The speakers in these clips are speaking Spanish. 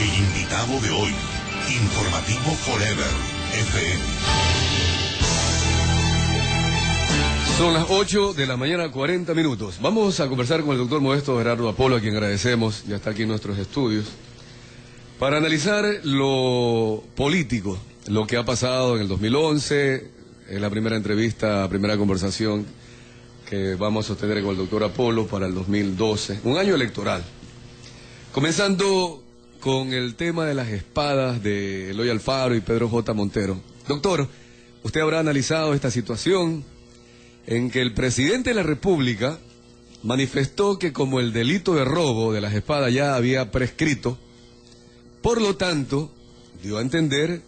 El invitado de hoy, Informativo Forever FM. Son las 8 de la mañana, 40 minutos. Vamos a conversar con el doctor Modesto Gerardo Apolo, a quien agradecemos, ya está aquí en nuestros estudios, para analizar lo político, lo que ha pasado en el 2011, en la primera entrevista, primera conversación que vamos a sostener con el doctor Apolo para el 2012, un año electoral. Comenzando con el tema de las espadas de Eloy Alfaro y Pedro J. Montero. Doctor, usted habrá analizado esta situación en que el presidente de la República manifestó que como el delito de robo de las espadas ya había prescrito, por lo tanto, dio a entender,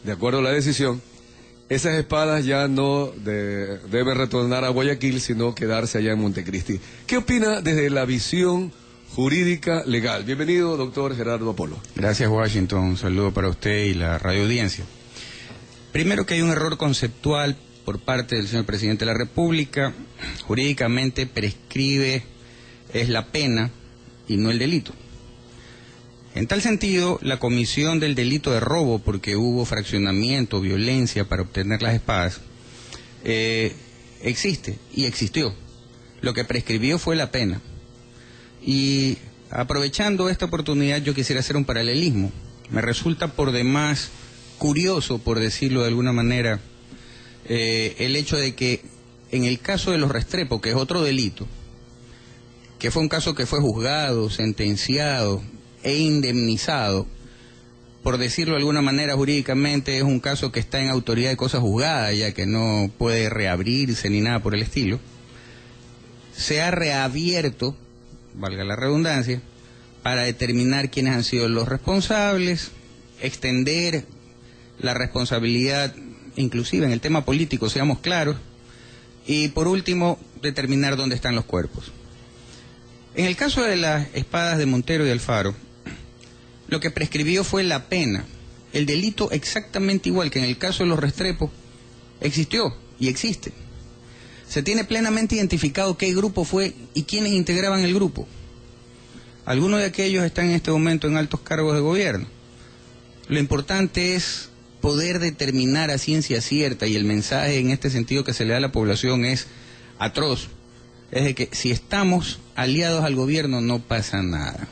de acuerdo a la decisión, esas espadas ya no deben retornar a Guayaquil, sino quedarse allá en Montecristi. ¿Qué opina desde la visión jurídica legal? Bienvenido, doctor Gerardo Apolo. Gracias, Washington. Un saludo para usted y la radio audiencia. Primero, que hay un error conceptual por parte del señor presidente de la República. Jurídicamente prescribe es la pena y no el delito. En tal sentido, la comisión del delito de robo, porque hubo fraccionamiento, violencia para obtener las espadas, existe y existió. Lo que prescribió fue la pena. Y aprovechando esta oportunidad, yo quisiera hacer un paralelismo. Me resulta por demás curioso, por decirlo de alguna manera, el hecho de que en el caso de los Restrepo, que es otro delito, que fue un caso que fue juzgado, sentenciado e indemnizado, por decirlo de alguna manera jurídicamente, es un caso que está en autoridad de cosas juzgadas, ya que no puede reabrirse ni nada por el estilo, se ha reabierto, valga la redundancia, para determinar quiénes han sido los responsables, extender la responsabilidad, inclusive en el tema político, seamos claros, y por último, determinar dónde están los cuerpos. En el caso de las espadas de Montero y Alfaro, lo que prescribió fue la pena. El delito, exactamente igual que en el caso de los Restrepo, existió y existe. Se tiene plenamente identificado qué grupo fue y quiénes integraban el grupo. Algunos de aquellos están en este momento en altos cargos de gobierno. Lo importante es poder determinar a ciencia cierta, y el mensaje en este sentido que se le da a la población es atroz, es de que si estamos aliados al gobierno no pasa nada.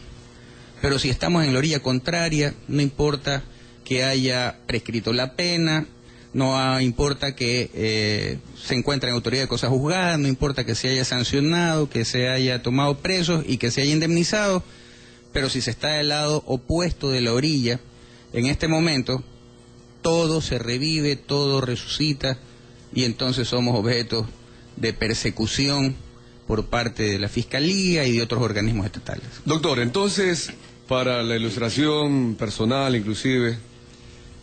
Pero si estamos en la orilla contraria, no importa que haya prescrito la pena, no importa que se encuentre en autoridad de cosas juzgadas, no importa que se haya sancionado, que se haya tomado presos y que se haya indemnizado, pero si se está del lado opuesto de la orilla, en este momento todo se revive, todo resucita, y entonces somos objetos de persecución por parte de la Fiscalía y de otros organismos estatales. Doctor, entonces, para la ilustración personal inclusive,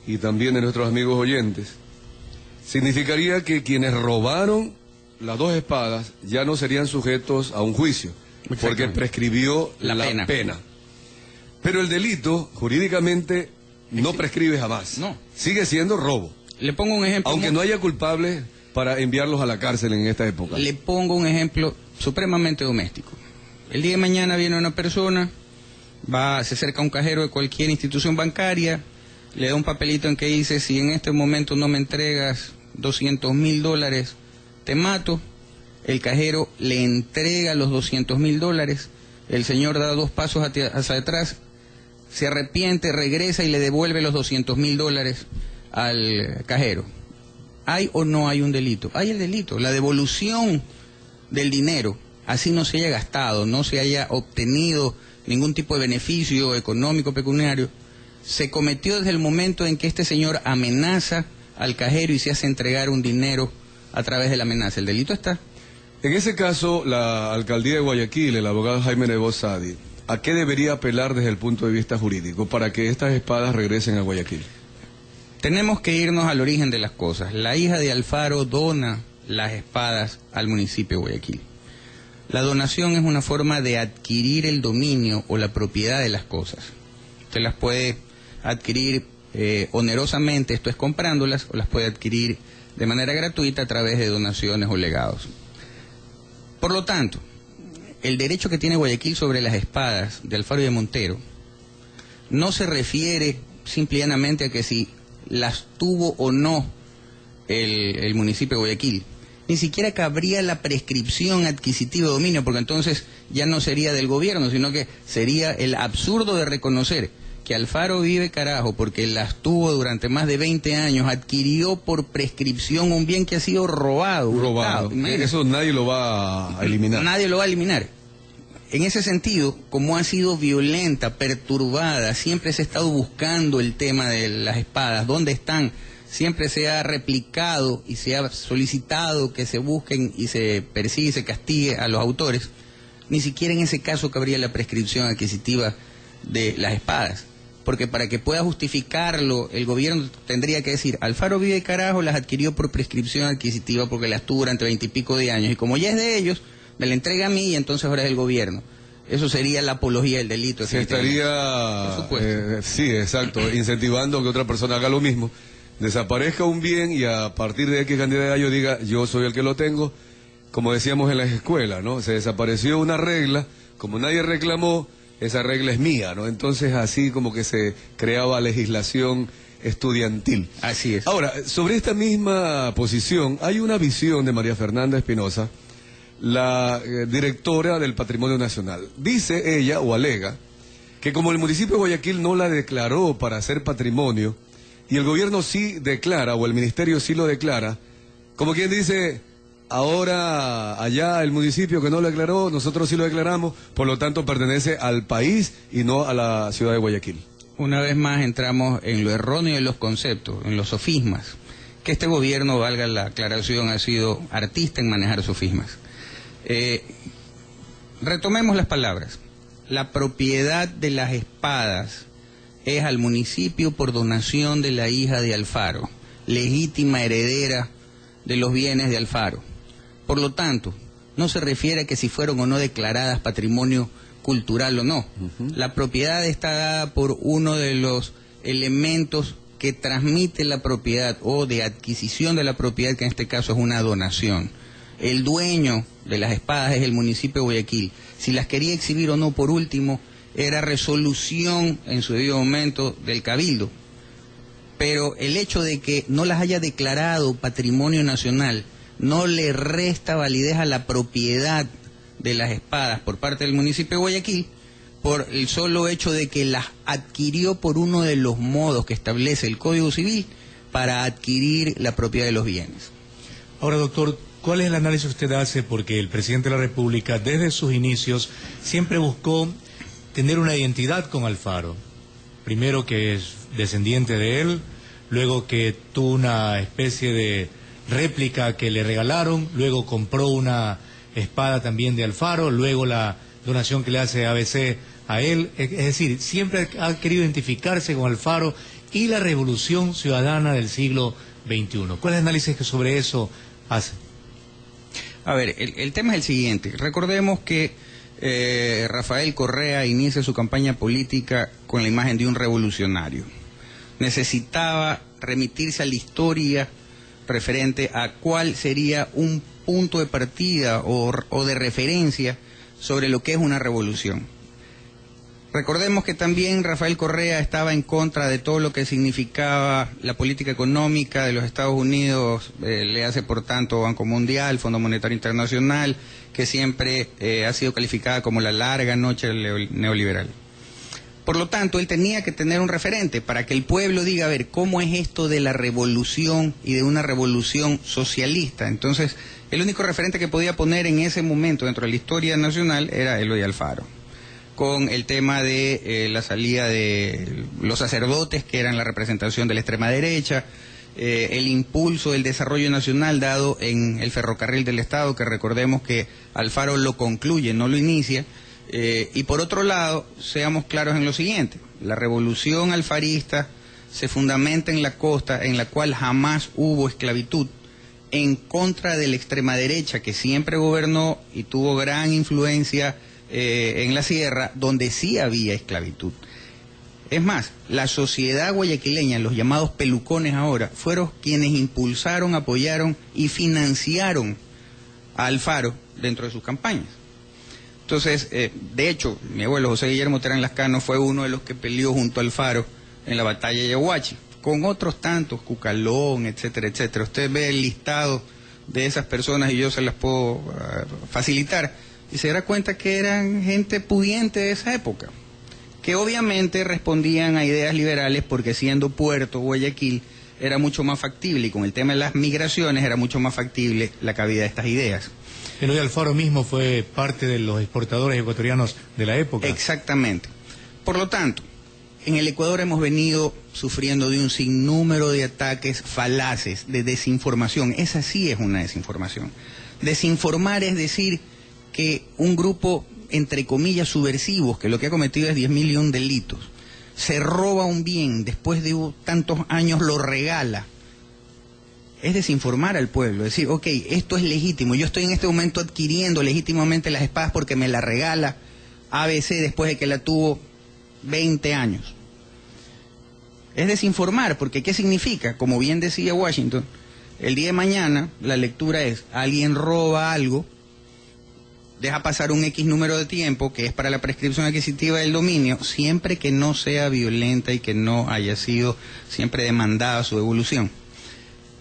y también de nuestros amigos oyentes, significaría que quienes robaron las dos espadas ya no serían sujetos a un juicio, porque prescribió la pena. Pero el delito, jurídicamente, no prescribe jamás. No. Sigue siendo robo. Le pongo un ejemplo. Aunque no haya culpables para enviarlos a la cárcel en esta época. Le pongo un ejemplo supremamente doméstico. El día de mañana viene una persona, se acerca a un cajero de cualquier institución bancaria, le da un papelito en que dice: si en este momento no me entregas $200,000, te mato. El cajero le entrega los $200,000, el señor da 2 pasos hacia atrás, se arrepiente, regresa y le devuelve los $200,000 al cajero. ¿Hay o no hay un delito? Hay el delito, la devolución del dinero, así no se haya gastado, no se haya obtenido ningún tipo de beneficio económico, pecuniario, se cometió desde el momento en que este señor amenaza al cajero y se hace entregar un dinero a través de la amenaza. El delito está. En ese caso, la alcaldía de Guayaquil, el abogado Jaime Nebot Sadi, ¿a qué debería apelar desde el punto de vista jurídico para que estas espadas regresen a Guayaquil? Tenemos que irnos al origen de las cosas. La hija de Alfaro dona las espadas al municipio de Guayaquil. La donación es una forma de adquirir el dominio o la propiedad de las cosas. Usted las puede adquirir onerosamente, esto es comprándolas, o las puede adquirir de manera gratuita a través de donaciones o legados. Por lo tanto, el derecho que tiene Guayaquil sobre las espadas de Alfaro y de Montero no se refiere simplemente a que si las tuvo o no el municipio de Guayaquil. Ni siquiera cabría la prescripción adquisitiva de dominio, porque entonces ya no sería del gobierno, sino que sería el absurdo de reconocer que Alfaro Uribe Carajo, porque las tuvo durante más de 20 años, adquirió por prescripción un bien que ha sido robado. Eso nadie lo va a eliminar. Nadie lo va a eliminar. En ese sentido, como ha sido violenta, perturbada, siempre se ha estado buscando el tema de las espadas, ¿dónde están? Siempre se ha replicado y se ha solicitado que se busquen y se persigue y se castigue a los autores. Ni siquiera en ese caso cabría la prescripción adquisitiva de las espadas, porque para que pueda justificarlo el gobierno tendría que decir: Alfaro Uribe Carajo las adquirió por prescripción adquisitiva porque las tuvo durante 20 y pico de años, y como ya es de ellos, me la entrega a mí y entonces ahora es del gobierno. Eso sería la apología del delito. Se estaría, sí, exacto, incentivando que otra persona haga lo mismo. Desaparezca un bien y a partir de X cantidad de años diga: yo soy el que lo tengo. Como decíamos en las escuelas, ¿no? Se desapareció una regla, como nadie reclamó, esa regla es mía, ¿no? Entonces así como que se creaba legislación estudiantil. Así es. Ahora, sobre esta misma posición, hay una visión de María Fernanda Espinosa, la directora del Patrimonio Nacional. Dice ella, o alega, que como el municipio de Guayaquil no la declaró para ser patrimonio, y el gobierno sí declara, o el ministerio sí lo declara, como quien dice: ahora allá el municipio que no lo declaró, nosotros sí lo declaramos, por lo tanto pertenece al país y no a la ciudad de Guayaquil. Una vez más entramos en lo erróneo de los conceptos, en los sofismas. Que este gobierno, valga la aclaración, ha sido artista en manejar sofismas. Retomemos las palabras. La propiedad de las espadas es al municipio por donación de la hija de Alfaro, legítima heredera de los bienes de Alfaro. Por lo tanto, no se refiere a que si fueron o no declaradas patrimonio cultural o no. La propiedad está dada por uno de los elementos que transmite la propiedad o de adquisición de la propiedad, que en este caso es una donación. El dueño de las espadas es el municipio de Guayaquil. Si las quería exhibir o no, por último, era resolución en su debido momento del Cabildo. Pero el hecho de que no las haya declarado patrimonio nacional no le resta validez a la propiedad de las espadas por parte del municipio de Guayaquil, por el solo hecho de que las adquirió por uno de los modos que establece el Código Civil para adquirir la propiedad de los bienes. Ahora, doctor, ¿cuál es el análisis que usted hace? Porque el presidente de la República, desde sus inicios, siempre buscó tener una identidad con Alfaro. Primero que es descendiente de él, luego que tuvo una especie de réplica que le regalaron, luego compró una espada también de Alfaro, luego la donación que le hace ABC a él. Es decir, siempre ha querido identificarse con Alfaro y la revolución ciudadana del siglo XXI. ¿Cuál es el análisis que sobre eso hace? A ver, el tema es el siguiente. Recordemos que Rafael Correa inicia su campaña política con la imagen de un revolucionario. Necesitaba remitirse a la historia referente a cuál sería un punto de partida o de referencia sobre lo que es una revolución. Recordemos que también Rafael Correa estaba en contra de todo lo que significaba la política económica de los Estados Unidos, le hace por tanto Banco Mundial, Fondo Monetario Internacional, que siempre ha sido calificada como la larga noche neoliberal. Por lo tanto, él tenía que tener un referente para que el pueblo diga: a ver, ¿cómo es esto de la revolución y de una revolución socialista? Entonces, el único referente que podía poner en ese momento dentro de la historia nacional era Eloy Alfaro, con el tema de la salida de los sacerdotes, que eran la representación de la extrema derecha, el impulso del desarrollo nacional dado en el ferrocarril del Estado, que recordemos que Alfaro lo concluye, no lo inicia. Y por otro lado, seamos claros en lo siguiente: la revolución alfarista se fundamenta en la costa, en la cual jamás hubo esclavitud, en contra de la extrema derecha, que siempre gobernó y tuvo gran influencia en la sierra, donde sí había esclavitud. Es más, la sociedad guayaquileña, los llamados pelucones ahora, fueron quienes impulsaron, apoyaron y financiaron a Alfaro dentro de sus campañas. Entonces, de hecho, mi abuelo José Guillermo Terán Lascano fue uno de los que peleó junto al Faro en la batalla de Yaguachi, con otros tantos, Cucalón, etcétera, etcétera. Usted ve el listado de esas personas y yo se las puedo facilitar, y se dará cuenta que eran gente pudiente de esa época, que obviamente respondían a ideas liberales porque siendo Puerto Guayaquil era mucho más factible, y con el tema de las migraciones era mucho más factible la cabida de estas ideas. Eloy Alfaro mismo fue parte de los exportadores ecuatorianos de la época. Exactamente. Por lo tanto, en el Ecuador hemos venido sufriendo de un sinnúmero de ataques falaces, de desinformación. Esa sí es una desinformación. Desinformar es decir que un grupo, entre comillas, subversivos, que lo que ha cometido es 10.000 delitos, se roba un bien, después de tantos años lo regala. Es desinformar al pueblo, decir, ok, esto es legítimo, yo estoy en este momento adquiriendo legítimamente las espadas porque me la regala ABC después de que la tuvo 20 años. Es desinformar, porque ¿qué significa? Como bien decía Washington, el día de mañana la lectura es, alguien roba algo, deja pasar un X número de tiempo, que es para la prescripción adquisitiva del dominio, siempre que no sea violenta y que no haya sido siempre demandada su devolución.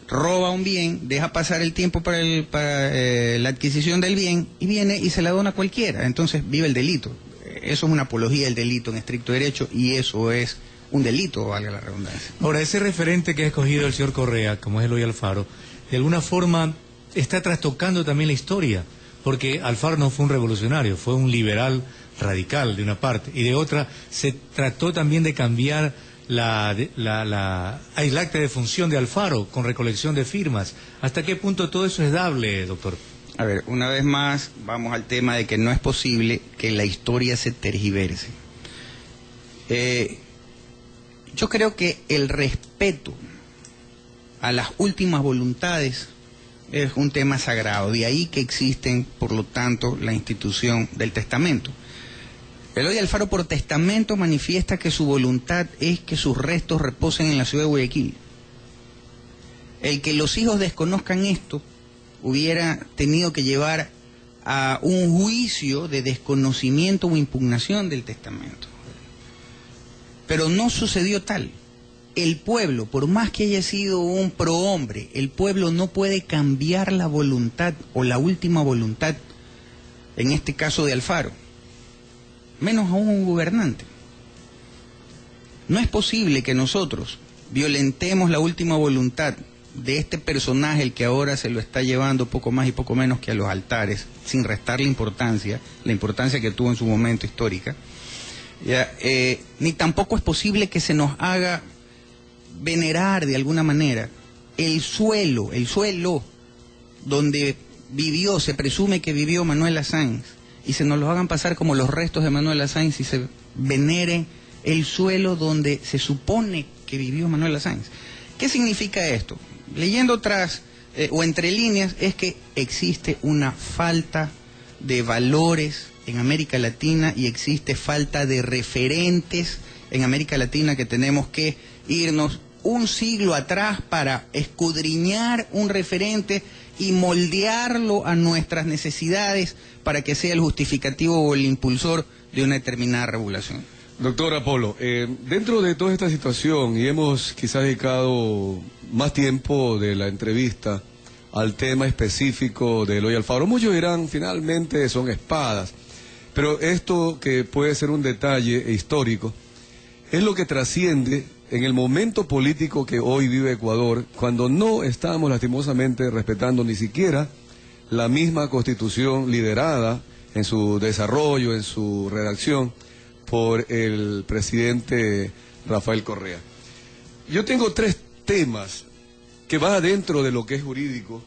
Roba un bien, deja pasar el tiempo para la adquisición del bien, y viene y se la dona a cualquiera. Entonces vive el delito. Eso es una apología del delito en estricto derecho, y eso es un delito, valga la redundancia. Ahora, ese referente que ha escogido el señor Correa, como es Eloy Alfaro, de alguna forma está trastocando también la historia, porque Alfaro no fue un revolucionario, fue un liberal radical de una parte, y de otra se trató también de cambiar el acta de función de Alfaro con recolección de firmas. ¿Hasta qué punto todo eso es dable, doctor? A ver, una vez más vamos al tema de que no es posible que la historia se tergiverse. Yo creo que el respeto a las últimas voluntades es un tema sagrado, de ahí que existen, por lo tanto, la institución del testamento. Eloy Alfaro por testamento manifiesta que su voluntad es que sus restos reposen en la ciudad de Guayaquil. El que los hijos desconozcan esto hubiera tenido que llevar a un juicio de desconocimiento o impugnación del testamento. Pero no sucedió tal. El pueblo, por más que haya sido un prohombre, el pueblo no puede cambiar la voluntad o la última voluntad, en este caso de Alfaro, menos aún un gobernante. No es posible que nosotros violentemos la última voluntad de este personaje, el que ahora se lo está llevando poco más y poco menos que a los altares, sin restarle la importancia que tuvo en su momento histórica. Ni tampoco es posible que se nos haga venerar de alguna manera el suelo donde vivió, se presume que vivió Manuela Sáenz, y se nos lo hagan pasar como los restos de Manuela Sáenz y se venere el suelo donde se supone que vivió Manuela Sáenz. ¿Qué significa esto? Leyendo atrás o entre líneas, es que existe una falta de valores en América Latina y existe falta de referentes en América Latina, que tenemos que irnos un siglo atrás para escudriñar un referente y moldearlo a nuestras necesidades para que sea el justificativo o el impulsor de una determinada regulación. Doctor Apolo, dentro de toda esta situación, y hemos quizás dedicado más tiempo de la entrevista al tema específico de Eloy Alfaro, muchos dirán finalmente son espadas, pero esto que puede ser un detalle histórico es lo que trasciende en el momento político que hoy vive Ecuador, cuando no estamos lastimosamente respetando ni siquiera la misma Constitución liderada en su desarrollo, en su redacción, por el presidente Rafael Correa. Yo tengo 3 temas que van dentro de lo que es jurídico,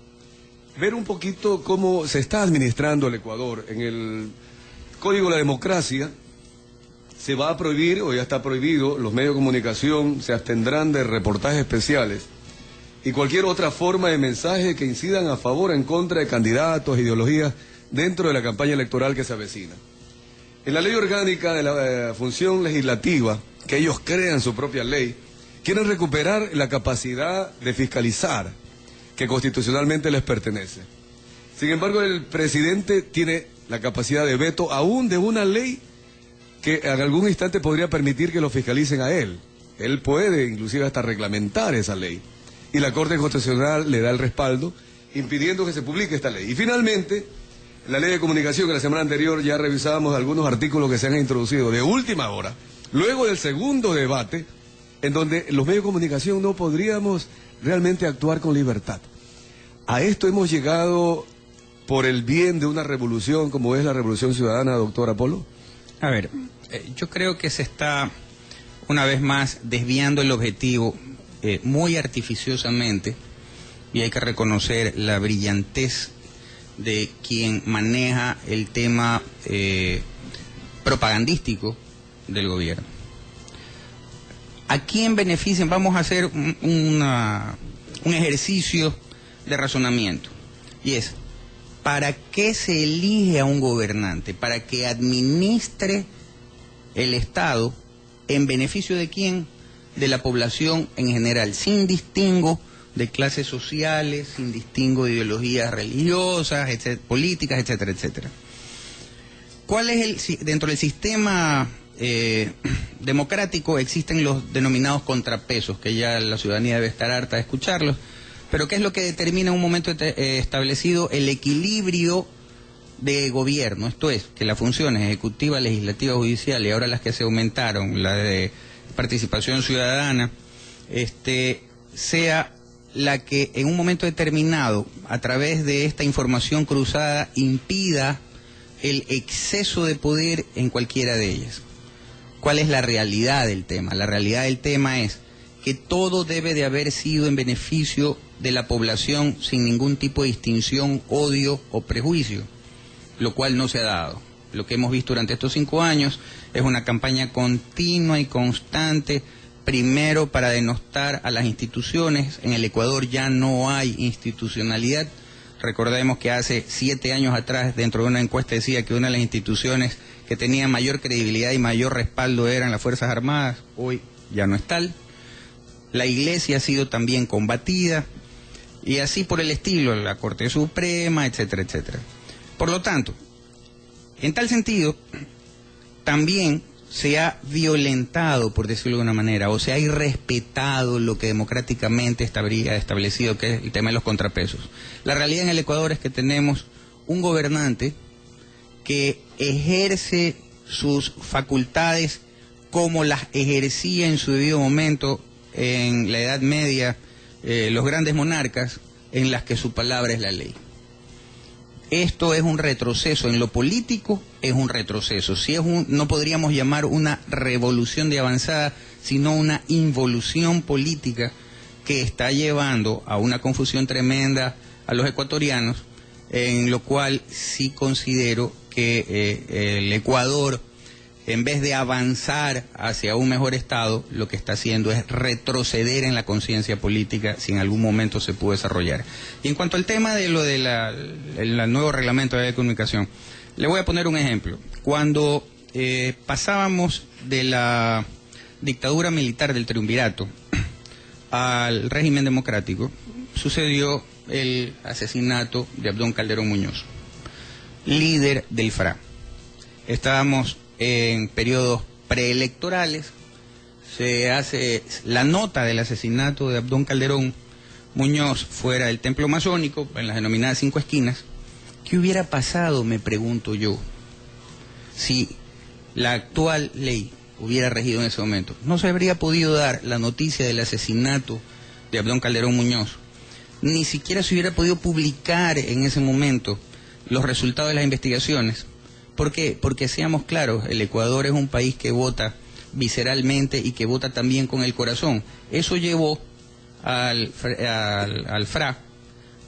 ver un poquito cómo se está administrando el Ecuador. En el Código de la Democracia se va a prohibir, o ya está prohibido, los medios de comunicación se abstendrán de reportajes especiales y cualquier otra forma de mensaje que incidan a favor o en contra de candidatos, ideologías dentro de la campaña electoral que se avecina. En la ley orgánica de la función legislativa, que ellos crean su propia ley, quieren recuperar la capacidad de fiscalizar que constitucionalmente les pertenece. Sin embargo, el presidente tiene la capacidad de veto aún de una ley que en algún instante podría permitir que lo fiscalicen a él. Él puede inclusive hasta reglamentar esa ley. Y la Corte Constitucional le da el respaldo, impidiendo que se publique esta ley. Y finalmente, la ley de comunicación, que la semana anterior ya revisábamos algunos artículos que se han introducido de última hora, luego del segundo debate, en donde los medios de comunicación no podríamos realmente actuar con libertad. A esto hemos llegado por el bien de una revolución como es la Revolución Ciudadana, doctor Apolo. A ver, yo creo que se está una vez más desviando el objetivo muy artificiosamente, y hay que reconocer la brillantez de quien maneja el tema propagandístico del gobierno. ¿A quién benefician? Vamos a hacer un ejercicio de razonamiento, y es: ¿para qué se elige a un gobernante? Para que administre el Estado en beneficio de quién, de la población en general, sin distingo de clases sociales, sin distingo de ideologías religiosas, políticas, etcétera, etcétera. ¿Cuál es dentro del sistema democrático existen los denominados contrapesos, que ya la ciudadanía debe estar harta de escucharlos? Pero ¿qué es lo que determina en un momento establecido el equilibrio de gobierno? Esto es, que las funciones ejecutiva, legislativa, judicial, y ahora las que se aumentaron, la de participación ciudadana, sea la que en un momento determinado, a través de esta información cruzada, impida el exceso de poder en cualquiera de ellas. ¿Cuál es la realidad del tema? La realidad del tema es que todo debe de haber sido en beneficio de la población sin ningún tipo de distinción, odio o prejuicio, lo cual no se ha dado. Lo que hemos visto durante estos 5 años es una campaña continua y constante, primero para denostar a las instituciones. En el Ecuador ya no hay institucionalidad. Recordemos que hace 7 años atrás, dentro de una encuesta decía que una de las instituciones que tenía mayor credibilidad y mayor respaldo eran las Fuerzas Armadas. Hoy ya no es tal. La Iglesia ha sido también combatida, y así por el estilo, la Corte Suprema, etcétera, etcétera. Por lo tanto, en tal sentido, también se ha violentado, por decirlo de una manera, o se ha irrespetado lo que democráticamente estaría establecido, que es el tema de los contrapesos. La realidad en el Ecuador es que tenemos un gobernante que ejerce sus facultades como las ejercía en su debido momento en la Edad Media los grandes monarcas, en las que su palabra es la ley. Esto es un retroceso, en lo político es un retroceso. Si es no podríamos llamar una revolución de avanzada, sino una involución política que está llevando a una confusión tremenda a los ecuatorianos, en lo cual sí considero que el Ecuador, en vez de avanzar hacia un mejor Estado, lo que está haciendo es retroceder en la conciencia política si en algún momento se pudo desarrollar. Y en cuanto al tema de lo de el nuevo reglamento de comunicación, le voy a poner un ejemplo. Cuando pasábamos de la dictadura militar del triunvirato al régimen democrático, sucedió el asesinato de Abdón Calderón Muñoz, líder del FRA. Estábamos en periodos preelectorales, se hace la nota del asesinato de Abdón Calderón Muñoz fuera del templo masónico, en las denominadas 5 esquinas. ¿Qué hubiera pasado, me pregunto yo, si la actual ley hubiera regido en ese momento? No se habría podido dar la noticia del asesinato de Abdón Calderón Muñoz, ni siquiera se hubiera podido publicar en ese momento los resultados de las investigaciones. ¿Por qué? Porque seamos claros, el Ecuador es un país que vota visceralmente y que vota también con el corazón. Eso llevó al FRA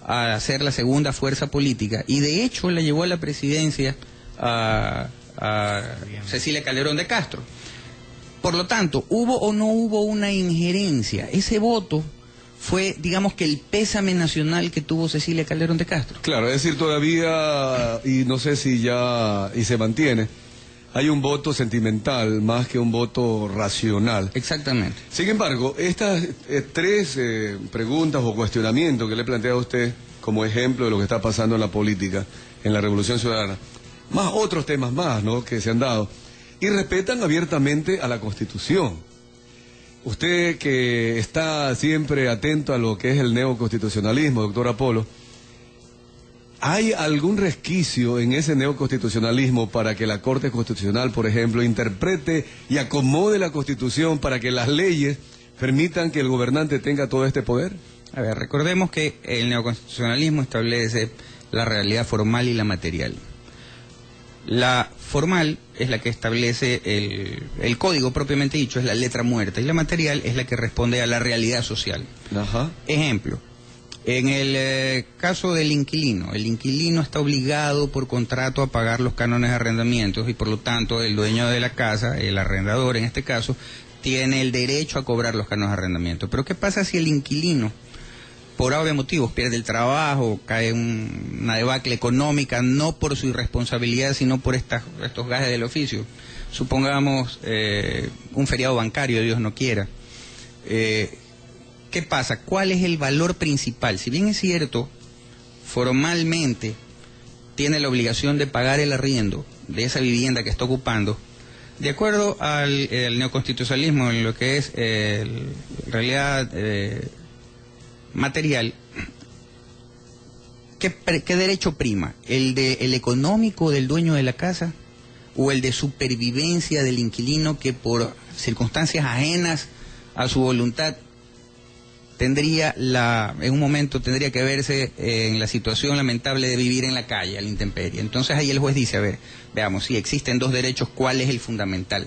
a ser la segunda fuerza política, y de hecho la llevó a la presidencia a Cecilia Calderón de Castro. Por lo tanto, ¿hubo o no hubo una injerencia? Ese voto fue, digamos, que el pésame nacional que tuvo Cecilia Calderón de Castro. Claro, es decir, todavía, y no sé si ya, y se mantiene, hay un voto sentimental más que un voto racional. Exactamente. Sin embargo, estas 3 preguntas o cuestionamientos que le he planteado a usted como ejemplo de lo que está pasando en la política, en la Revolución Ciudadana, más otros temas más, ¿no?, que se han dado, y respetan abiertamente a la Constitución. Usted que está siempre atento a lo que es el neoconstitucionalismo, doctor Apolo, ¿hay algún resquicio en ese neoconstitucionalismo para que la Corte Constitucional, por ejemplo, interprete y acomode la Constitución para que las leyes permitan que el gobernante tenga todo este poder? A ver, recordemos que el neoconstitucionalismo establece la realidad formal y la material. La formal es la que establece el código propiamente dicho, es la letra muerta, y la material es la que responde a la realidad social. Ajá. Ejemplo, en el caso del inquilino, el inquilino está obligado por contrato a pagar los cánones de arrendamientos y por lo tanto el dueño de la casa, el arrendador en este caso, tiene el derecho a cobrar los cánones de arrendamiento. Pero ¿qué pasa si el inquilino, por obvios motivos, pierde el trabajo, cae en una debacle económica, no por su irresponsabilidad, sino por estos gajes del oficio? Supongamos un feriado bancario, Dios no quiera. ¿Qué pasa? ¿Cuál es el valor principal? Si bien es cierto, formalmente tiene la obligación de pagar el arriendo de esa vivienda que está ocupando, de acuerdo al neoconstitucionalismo, en lo que es realidad material, ¿qué derecho prima? ¿El económico del dueño de la casa o el de supervivencia del inquilino que por circunstancias ajenas a su voluntad en un momento tendría que verse en la situación lamentable de vivir en la calle, a la intemperie? Entonces ahí el juez dice, a ver, veamos, si existen dos derechos, ¿cuál es el fundamental?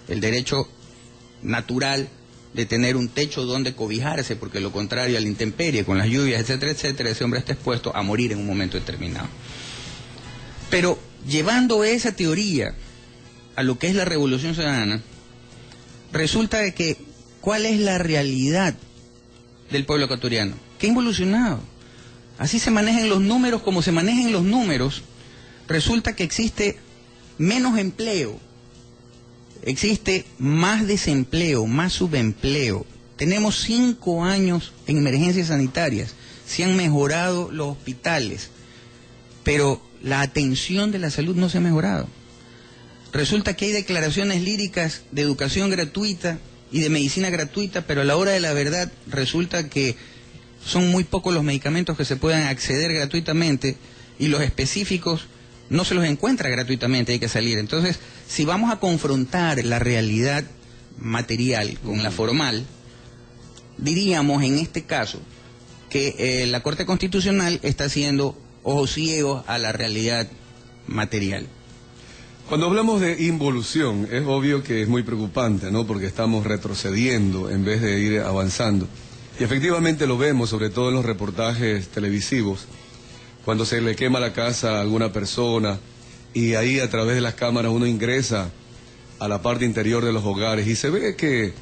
El derecho natural de tener un techo donde cobijarse, porque lo contrario a la intemperie, con las lluvias, etcétera, etcétera, ese hombre está expuesto a morir en un momento determinado. Pero llevando esa teoría a lo que es la revolución ciudadana, resulta de que, ¿cuál es la realidad del pueblo ecuatoriano? Que ha involucionado. Así se manejan los números como se manejan los números, resulta que existe menos empleo, existe más desempleo, más subempleo. Tenemos 5 años en emergencias sanitarias, se han mejorado los hospitales, pero la atención de la salud no se ha mejorado. Resulta que hay declaraciones líricas de educación gratuita y de medicina gratuita, pero a la hora de la verdad resulta que son muy pocos los medicamentos que se puedan acceder gratuitamente y los específicos no se los encuentra gratuitamente, hay que salir. Entonces, si vamos a confrontar la realidad material con la formal, diríamos en este caso que la Corte Constitucional está haciendo ojos ciegos a la realidad material. Cuando hablamos de involución, es obvio que es muy preocupante, ¿no?, porque estamos retrocediendo en vez de ir avanzando. Y efectivamente lo vemos, sobre todo en los reportajes televisivos, cuando se le quema la casa a alguna persona y ahí a través de las cámaras uno ingresa a la parte interior de los hogares y se ve que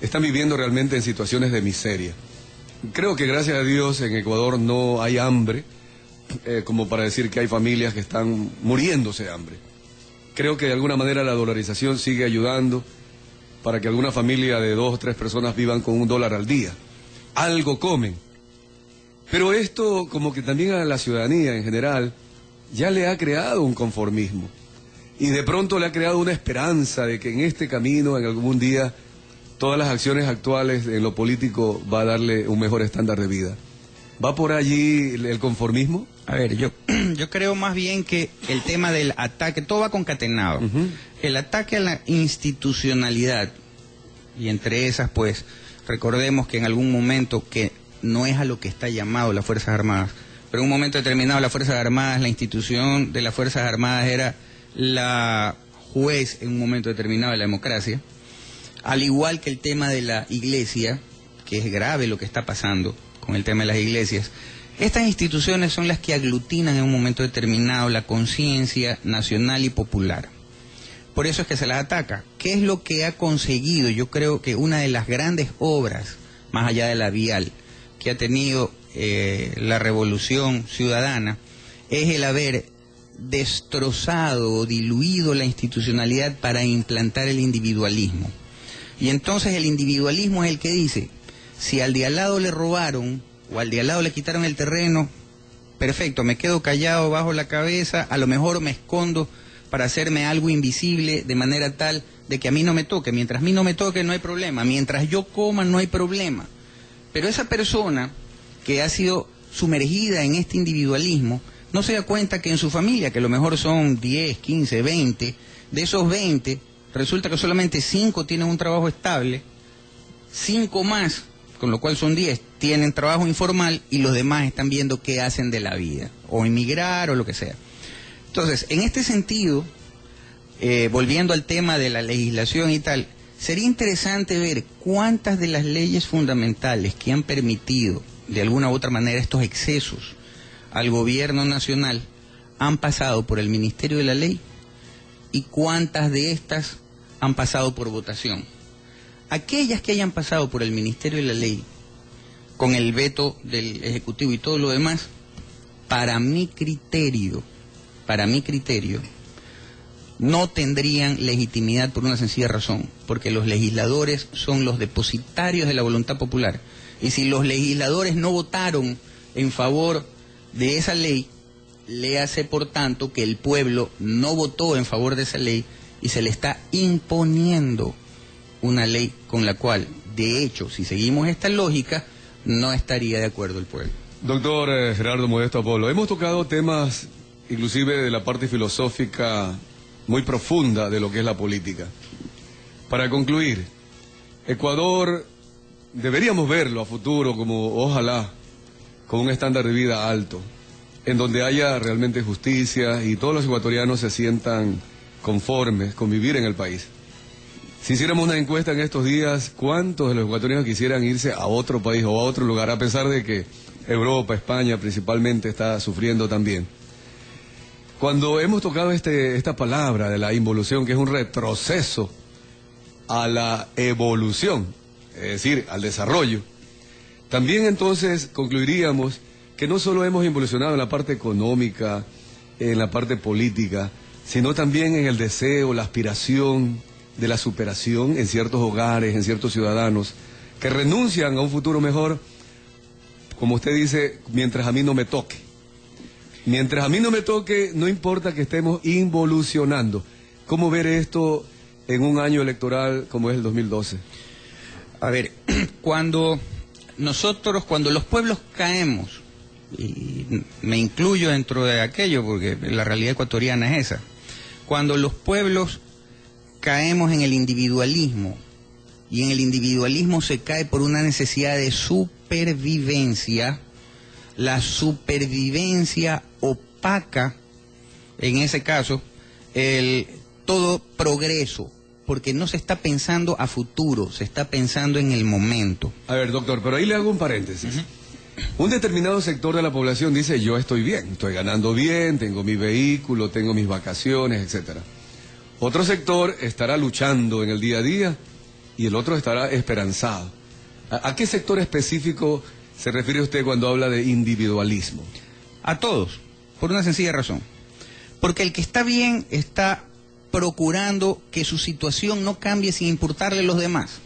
están viviendo realmente en situaciones de miseria. Creo que gracias a Dios en Ecuador no hay hambre, como para decir que hay familias que están muriéndose de hambre. Creo que de alguna manera la dolarización sigue ayudando para que alguna familia de 2 o 3 personas vivan con $1 al día. Algo comen. Pero esto como que también a la ciudadanía en general ya le ha creado un conformismo. Y de pronto le ha creado una esperanza de que en este camino, en algún día, todas las acciones actuales en lo político va a darle un mejor estándar de vida. ¿Va por allí el conformismo? A ver, yo creo más bien que el tema del ataque, todo va concatenado. El ataque a la institucionalidad, y entre esas, pues, recordemos que en algún momento, que no es a lo que está llamado las Fuerzas Armadas, pero en un momento determinado las Fuerzas Armadas, la institución de las Fuerzas Armadas era la juez en un momento determinado de la democracia, al igual que el tema de la iglesia, que es grave lo que está pasando con el tema de las iglesias. Estas instituciones son las que aglutinan en un momento determinado la conciencia nacional y popular. Por eso es que se las ataca. ¿Qué es lo que ha conseguido? Yo creo que una de las grandes obras, más allá de la vial, que ha tenido la revolución ciudadana, es el haber destrozado o diluido la institucionalidad para implantar el individualismo. Y entonces el individualismo es el que dice, si al de al lado le robaron o al de al lado le quitaron el terreno, perfecto, me quedo callado, bajo la cabeza, a lo mejor me escondo para hacerme algo invisible de manera tal de que a mí no me toque. Mientras a mí no me toque no hay problema, mientras yo coma no hay problema. Pero esa persona que ha sido sumergida en este individualismo no se da cuenta que en su familia, que a lo mejor son 10, 15, 20, de esos 20 resulta que solamente 5 tienen un trabajo estable, 5 más, con lo cual son 10, tienen trabajo informal y los demás están viendo qué hacen de la vida, o emigrar o lo que sea. Entonces, en este sentido, volviendo al tema de la legislación y tal, sería interesante ver cuántas de las leyes fundamentales que han permitido, de alguna u otra manera, estos excesos al gobierno nacional han pasado por el Ministerio de la Ley y cuántas de estas han pasado por votación. Aquellas que hayan pasado por el Ministerio de la Ley, con el veto del Ejecutivo y todo lo demás, para mi criterio, no tendrían legitimidad por una sencilla razón, porque los legisladores son los depositarios de la voluntad popular. Y si los legisladores no votaron en favor de esa ley, le hace por tanto que el pueblo no votó en favor de esa ley y se le está imponiendo una ley con la cual, de hecho, si seguimos esta lógica, no estaría de acuerdo el pueblo. Doctor Gerardo Modesto Apolo, hemos tocado temas inclusive de la parte filosófica muy profunda de lo que es la política. Para concluir, Ecuador deberíamos verlo a futuro como, ojalá, con un estándar de vida alto, en donde haya realmente justicia y todos los ecuatorianos se sientan conformes con vivir en el país. Si hiciéramos una encuesta en estos días, ¿cuántos de los ecuatorianos quisieran irse a otro país o a otro lugar, a pesar de que Europa, España principalmente está sufriendo también? Cuando hemos tocado esta palabra de la involución, que es un retroceso a la evolución, es decir, al desarrollo, también entonces concluiríamos que no solo hemos involucionado en la parte económica, en la parte política, sino también en el deseo, la aspiración de la superación en ciertos hogares, en ciertos ciudadanos, que renuncian a un futuro mejor, como usted dice, mientras a mí no me toque. Mientras a mí no me toque, no importa que estemos involucionando. ¿Cómo ver esto en un año electoral como es el 2012? A ver, cuando los pueblos caemos, y me incluyo dentro de aquello porque la realidad ecuatoriana es esa, cuando los pueblos caemos en el individualismo, y en el individualismo se cae por una necesidad de supervivencia, la supervivencia opaca, en ese caso, todo progreso, porque no se está pensando a futuro, se está pensando en el momento. A ver, doctor, pero ahí le hago un paréntesis. Un determinado sector de la población dice, yo estoy bien, estoy ganando bien, tengo mi vehículo, tengo mis vacaciones, etcétera. Otro sector estará luchando en el día a día y el otro estará esperanzado. ¿A qué sector específico se refiere usted cuando habla de individualismo? A todos, por una sencilla razón. Porque el que está bien está procurando que su situación no cambie sin importarle los demás.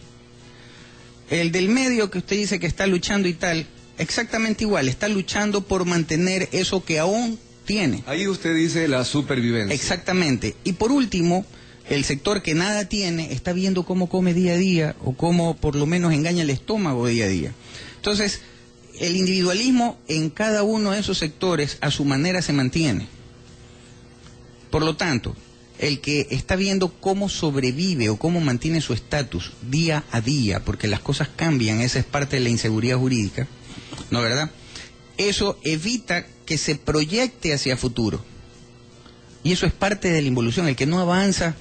El del medio que usted dice que está luchando y tal, exactamente igual, está luchando por mantener eso que aún tiene. Ahí usted dice la supervivencia. Exactamente. Y por último, el sector que nada tiene está viendo cómo come día a día o cómo por lo menos engaña el estómago día a día. Entonces, el individualismo en cada uno de esos sectores a su manera se mantiene. Por lo tanto, el que está viendo cómo sobrevive o cómo mantiene su estatus día a día, porque las cosas cambian, esa es parte de la inseguridad jurídica, ¿no, verdad? Eso evita que se proyecte hacia futuro. Y eso es parte de la involución. El que no avanza,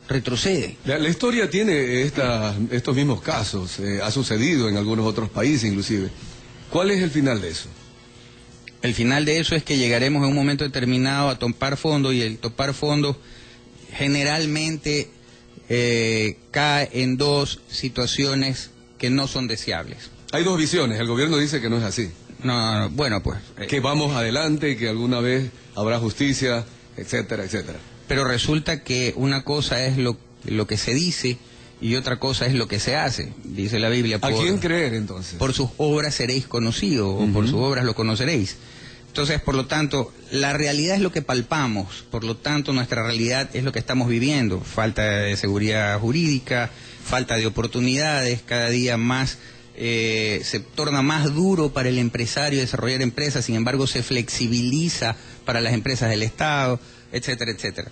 retrocede. La historia tiene estos mismos casos, ha sucedido en algunos otros países inclusive. ¿Cuál es el final de eso? El final de eso es que llegaremos en un momento determinado a topar fondo, y el topar fondo generalmente cae en dos situaciones que no son deseables. Hay dos visiones, el gobierno dice que no es así. No, bueno, pues... que vamos adelante, que alguna vez habrá justicia, etcétera, etcétera. Pero resulta que una cosa es lo que se dice y otra cosa es lo que se hace, dice la Biblia. ¿A quién creer entonces? Por sus obras seréis conocidos, o por sus obras lo conoceréis. Entonces, por lo tanto, la realidad es lo que palpamos, por lo tanto, nuestra realidad es lo que estamos viviendo. Falta de seguridad jurídica, falta de oportunidades, cada día más se torna más duro para el empresario desarrollar empresas, sin embargo, se flexibiliza para las empresas del Estado, etcétera, etcétera.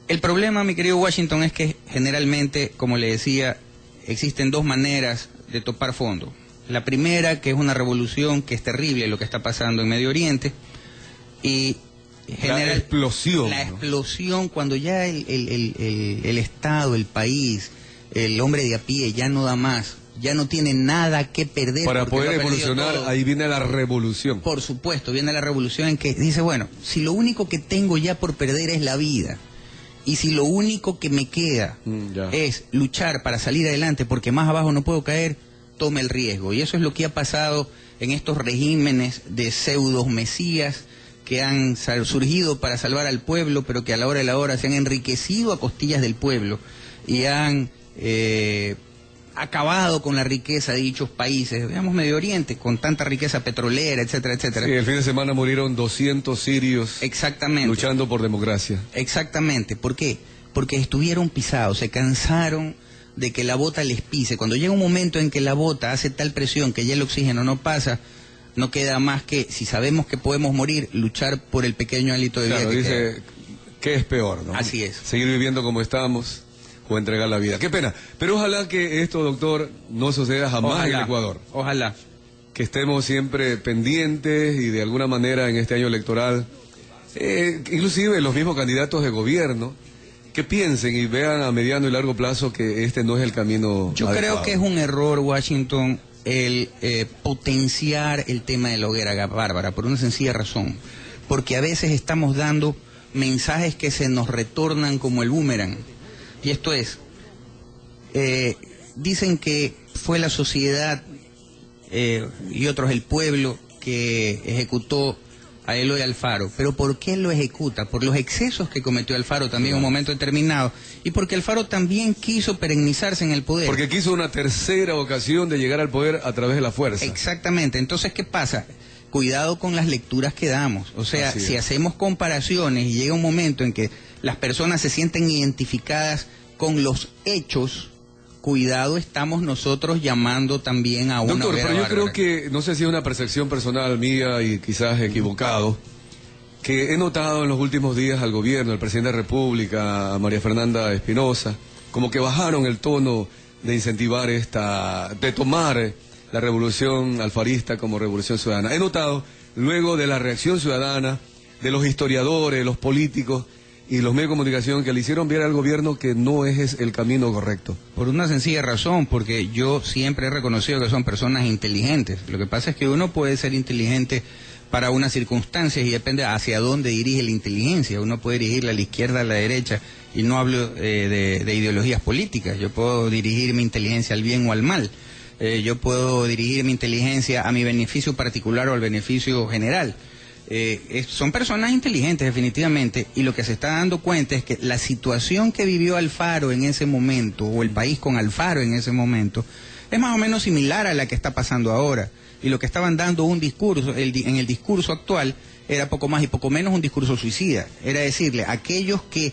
El problema, mi querido Washington, es que generalmente, como le decía, existen dos maneras de topar fondo. La primera, que es una revolución que es terrible lo que está pasando en Medio Oriente, y la explosión. La explosión cuando ya el Estado, el país, el hombre de a pie ya no da más, ya no tiene nada que perder. Para poder evolucionar, ahí viene la revolución. Por supuesto, viene la revolución en que dice, bueno, si lo único que tengo ya por perder es la vida, y si lo único que me queda es luchar para salir adelante porque más abajo no puedo caer, tome el riesgo. Y eso es lo que ha pasado en estos regímenes de pseudo mesías que han surgido para salvar al pueblo, pero que a la hora de la hora se han enriquecido a costillas del pueblo y han acabado con la riqueza de dichos países, veamos Medio Oriente, con tanta riqueza petrolera, etcétera, etcétera. Sí, el fin de semana murieron 200 sirios. Exactamente. Luchando por democracia. Exactamente. ¿Por qué? Porque estuvieron pisados, se cansaron de que la bota les pise. Cuando llega un momento en que la bota hace tal presión que ya el oxígeno no pasa, no queda más que, si sabemos que podemos morir, luchar por el pequeño hálito de vida que dice, queda. ¿qué es peor, no? Así es. Seguir viviendo como estamos o entregar la vida. Qué pena. Pero ojalá que esto, doctor, no suceda jamás en el Ecuador. Ojalá. Que estemos siempre pendientes y de alguna manera en este año electoral, inclusive los mismos candidatos de gobierno, que piensen y vean a mediano y largo plazo que este no es el camino Yo adecuado. creo que es un error, Washington, el potenciar el tema de la hoguera bárbara, por una sencilla razón. Porque a veces estamos dando mensajes que se nos retornan como el boomerang. Y esto es, dicen que fue la sociedad y otros el pueblo que ejecutó a Eloy Alfaro. Pero ¿por qué lo ejecuta? Por los excesos que cometió Alfaro también en un momento determinado. Y porque Alfaro también quiso perennizarse en el poder. Porque quiso una tercera ocasión de llegar al poder a través de la fuerza. Exactamente. Entonces, ¿qué pasa? Cuidado con las lecturas que damos. O sea, si hacemos comparaciones y llega un momento en que las personas se sienten identificadas con los hechos, cuidado, estamos nosotros llamando también a una Doctor, hoguera pero yo bárbara. creo que, no sé si es una percepción personal mía y quizás equivocado, que he notado en los últimos días al gobierno, al presidente de la República, a María Fernanda Espinosa, como que bajaron el tono de incentivar de tomar la revolución alfarista como revolución ciudadana. He notado, luego de la reacción ciudadana, de los historiadores, los políticos y los medios de comunicación, que le hicieron ver al gobierno que no es el camino correcto. Por una sencilla razón, porque yo siempre he reconocido que son personas inteligentes. Lo que pasa es que uno puede ser inteligente para unas circunstancias y depende hacia dónde dirige la inteligencia. Uno puede dirigirla a la izquierda, a la derecha, y no hablo de ideologías políticas. Yo puedo dirigir mi inteligencia al bien o al mal. Yo puedo dirigir mi inteligencia a mi beneficio particular o al beneficio general. Son personas inteligentes definitivamente, y lo que se está dando cuenta es que la situación que vivió Alfaro en ese momento, o el país con Alfaro en ese momento, es más o menos similar a la que está pasando ahora. Y lo que estaban dando un discurso, en el discurso actual, era poco más y poco menos un discurso suicida. Era decirle a aquellos que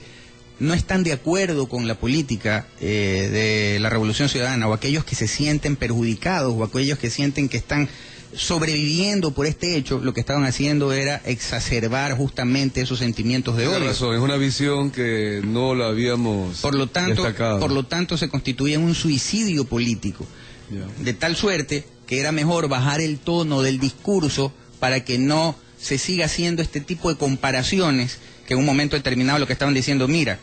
no están de acuerdo con la política de la Revolución Ciudadana, o aquellos que se sienten perjudicados, o aquellos que sienten que están sobreviviendo por este hecho, lo que estaban haciendo era exacerbar justamente esos sentimientos de odio. Tiene razón, es una visión que no la habíamos destacado. Por lo tanto, se constituía en un suicidio político, de tal suerte que era mejor bajar el tono del discurso para que no se siga haciendo este tipo de comparaciones, que en un momento determinado lo que estaban diciendo, mira,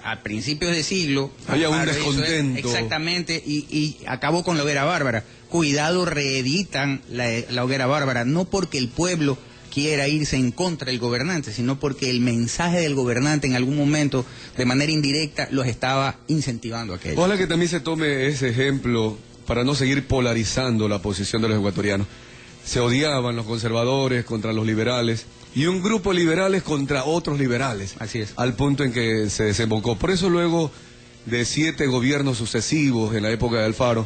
a principios de siglo había un descontento. Exactamente, y acabó con la hoguera bárbara. Cuidado, reeditan la hoguera bárbara, no porque el pueblo quiera irse en contra del gobernante, sino porque el mensaje del gobernante en algún momento, de manera indirecta, los estaba incentivando a aquello. Ojalá que también se tome ese ejemplo para no seguir polarizando la posición de los ecuatorianos. Se odiaban los conservadores contra los liberales, y un grupo de liberales contra otros liberales. Así es. Al punto en que se desembocó. Por eso luego de 7 gobiernos sucesivos en la época de Alfaro,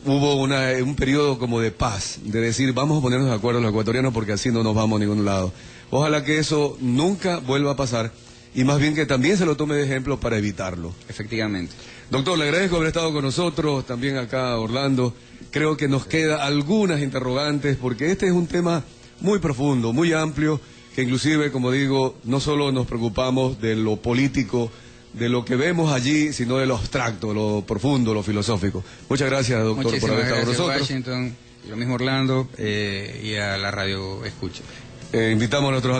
hubo un periodo como de paz, de decir vamos a ponernos de acuerdo los ecuatorianos porque así no nos vamos a ningún lado. Ojalá que eso nunca vuelva a pasar y más bien que también se lo tome de ejemplo para evitarlo. Efectivamente. Doctor, le agradezco haber estado con nosotros, también acá Orlando. Creo que nos queda algunas interrogantes porque este es un tema muy profundo, muy amplio, que inclusive, como digo, no solo nos preocupamos de lo político, de lo que vemos allí, sino de lo abstracto, lo profundo, lo filosófico. Muchas gracias, doctor, Muchísimas por haber estado con gracias, nosotros. Washington, lo mismo Orlando, y a la radio escucha. Invitamos a nuestros